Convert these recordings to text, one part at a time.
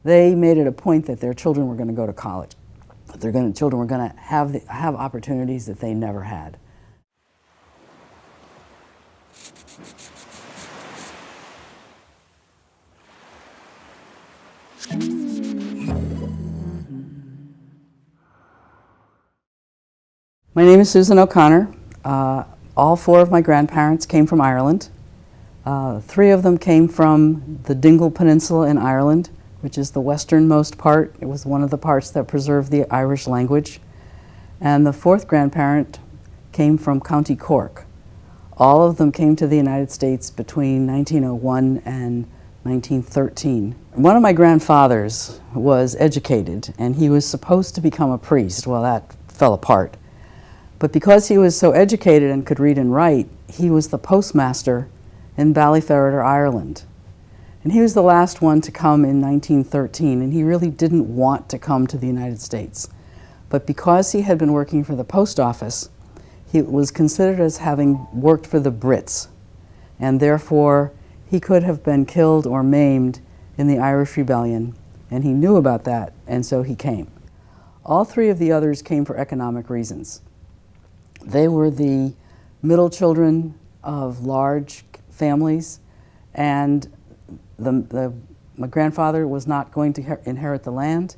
They made it a point that their children were going to go to college, that their children were going to have opportunities that they never had. My name is Susan O'Connor. All four of my grandparents came from Ireland. Three of them came from the Dingle Peninsula in Ireland, which is the westernmost part. It was one of the parts that preserved the Irish language. And the fourth grandparent came from County Cork. All of them came to the United States between 1901 and 1913. One of my grandfathers was educated, and he was supposed to become a priest. Well, that fell apart. But because he was so educated and could read and write, he was the postmaster in Ballyferriter, Ireland. And he was the last one to come in 1913, and he really didn't want to come to the United States. But because he had been working for the post office, he was considered as having worked for the Brits, and therefore he could have been killed or maimed in the Irish Rebellion, and he knew about that, and so he came. All three of the others came for economic reasons. They were the middle children of large families, and my grandfather was not going to inherit the land,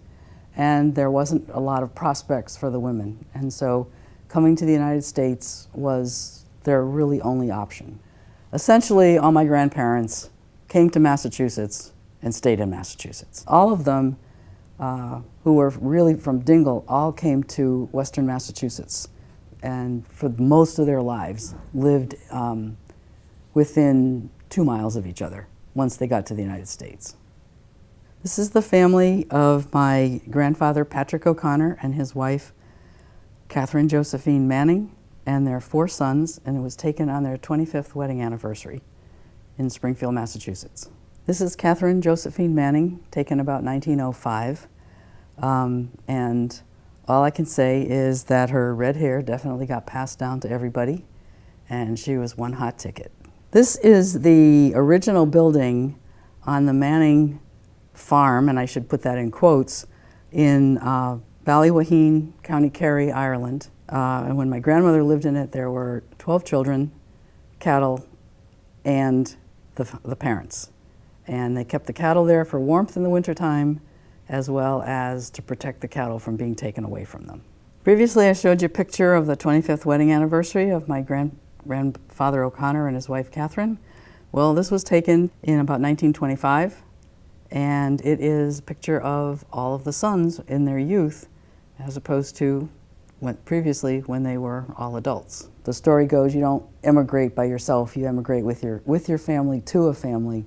and there wasn't a lot of prospects for the women. And so coming to the United States was their really only option. Essentially, all my grandparents came to Massachusetts and stayed in Massachusetts. All of them, who were really from Dingle, all came to Western Massachusetts, and for most of their lives lived within 2 miles of each other once they got to the United States. This is the family of my grandfather, Patrick O'Connor, and his wife, Catherine Josephine Manning, and their 4 sons, and it was taken on their 25th wedding anniversary in Springfield, Massachusetts. This is Catherine Josephine Manning, taken about 1905, and all I can say is that her red hair definitely got passed down to everybody, and she was one hot ticket. This is the original building on the Manning farm, and I should put that in quotes, in Ballywaheen, County Kerry, Ireland. And when my grandmother lived in it, there were 12 children, cattle, and the parents. And they kept the cattle there for warmth in the wintertime, as well as to protect the cattle from being taken away from them. Previously, I showed you a picture of the 25th wedding anniversary of my grandfather O'Connor and his wife Catherine. Well, this was taken in about 1925, and it is a picture of all of the sons in their youth, as opposed to previously when they were all adults. The story goes, you don't immigrate by yourself, you immigrate with your family to a family,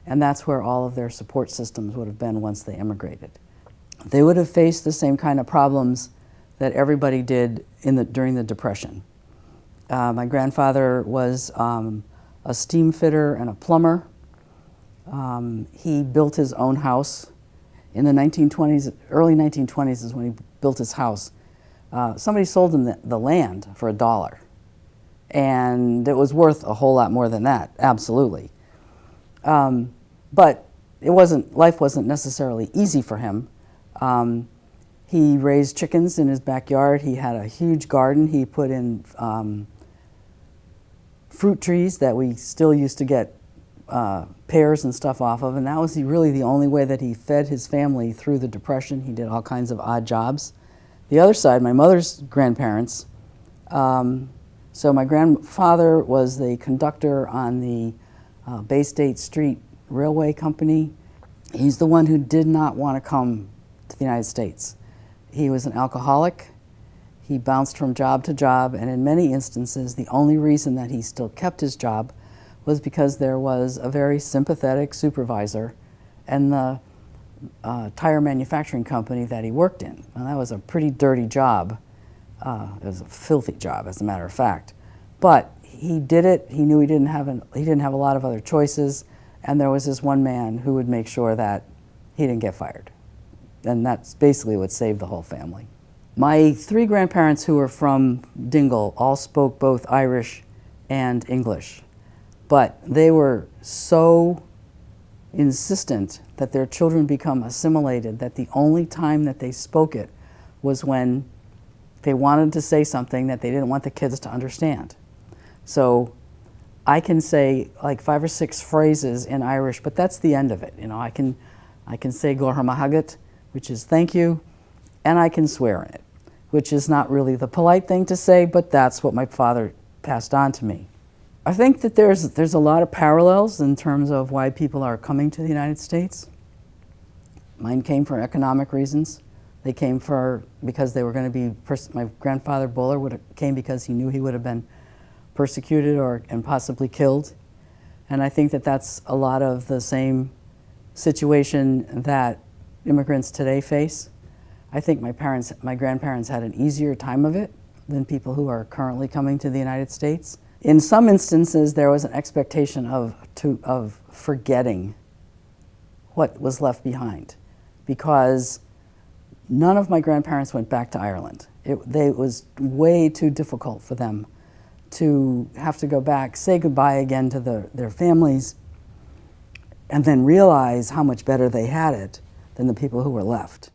and that's where all of their support systems would have been once they immigrated. They would have faced the same kind of problems that everybody did during the Depression. My grandfather was a steam fitter and a plumber. He built his own house. In the 1920s, early 1920s is when he built his house. Somebody sold him the land for $1, and it was worth a whole lot more than that, absolutely. But life wasn't necessarily easy for him. He raised chickens in his backyard. He had a huge garden. He put in fruit trees that we still used to get pears and stuff off of, and that was really the only way that he fed his family through the Depression. He did all kinds of odd jobs. The other side, my mother's grandparents, so my grandfather was the conductor on the Bay State Street Railway Company. He's the one who did not want to come to the United States. He was an alcoholic. He bounced from job to job, and in many instances, the only reason that he still kept his job was because there was a very sympathetic supervisor and the tire manufacturing company that he worked in. And that was a pretty dirty job. It was a filthy job, as a matter of fact. But he did it. He knew he didn't have a lot of other choices, and there was this one man who would make sure that he didn't get fired. And that's basically what saved the whole family. My 3 grandparents who were from Dingle all spoke both Irish and English, but they were so insistent that their children become assimilated, that the only time that they spoke it was when they wanted to say something that they didn't want the kids to understand. So I can say like 5 or 6 phrases in Irish, but that's the end of it. You know, I can say Glór maithagad, which is thank you, and I can swear in it, which is not really the polite thing to say, but that's what my father passed on to me. I think that there's a lot of parallels in terms of why people are coming to the United States. Mine came for economic reasons. They came because they were going to be, my grandfather Böhler came because he knew he would have been persecuted and possibly killed. And I think that that's a lot of the same situation that immigrants today face. I think my grandparents had an easier time of it than people who are currently coming to the United States. In some instances, there was an expectation of forgetting what was left behind, because none of my grandparents went back to Ireland. It was way too difficult for them to have to go back, say goodbye again to their families, and then realize how much better they had it than the people who were left.